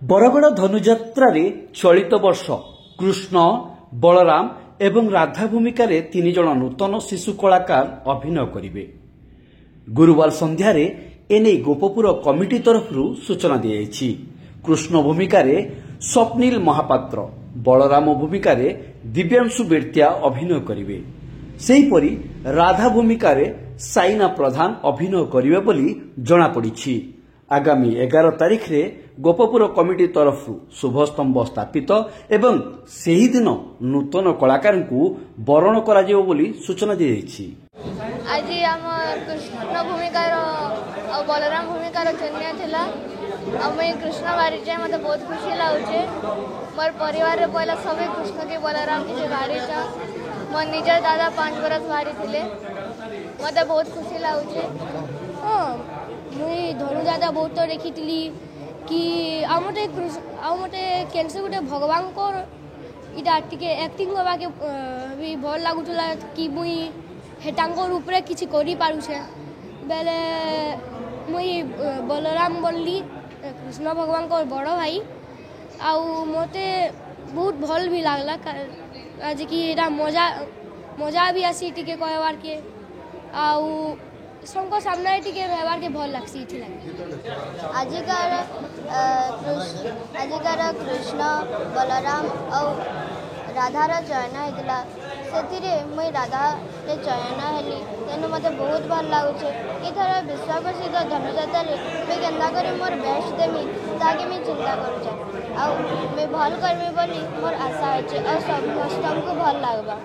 बरगड़ धनुजात्रा चलित वर्ष कृष्ण बलराम एवं राधा भूमिका तीन जन नूतन शिशु कलाकार अभिनय करेंगे। गुरुवार संध्यारे एने गोपपुर कमिटी तरफ सूचना दी। कृष्ण भूमिका स्वप्निल महापात्र, बलराम भूमिका दिव्यांशु बेर्तिया अभिनय करेंगे। सेहीपरि राधा भूमिका साइना प्रधान अभिनय करेंगे बोली जनापड़ी। आगामी 11 तारिख रे गोपपुर कमिटी तरफ शुभस्तंभ स्थापित एवं सेही दिन नूतन कलाकार को बरण करा जिवो बोली सूचना दी। आज आम कृष्ण भूमिकार और बलराम भूमिकार चन्या थिला। मुझे कृष्ण बारी जाए मत बहुत खुशी लगुचे। मोर परिवार रे पहला सब कृष्ण के बलराम के बारी था। मोर निजर दादा 5 बरस बारी थे। मत बहुत खुशी लगुचे। हाँ मुई धनुजात्रा बहुत तो देखी कि आमटे कैसे गोटे भगवान को इटा टिके एक्टिंग करवा के भी भल लगुला कि मुई हेटांग रूप रे किछि करि पारुछे बेले मुई बलराम बोली कृष्ण भगवान को बड़ भाई आउ मते बहुत भल भी लागला आज कि एटा मजा भी आसी टिके कहवार के आउ सबको सामने टिके व्यवहार के भल लागसी इथि लागे। आजिकार कृष्ण बलराम और राधार चयन होता से मुई राधा रे चयन हेली तेणु मत बहुत भल लगुचे। इथर विश्व प्रसिद्ध धनुजात्रा मुझे केन्दा कर मोर बेस्ट देमी ताकि मुझे चिंता करुचे। आ भल करमी बोली मोर आशा अच्छे और समस्त को भल लगवा।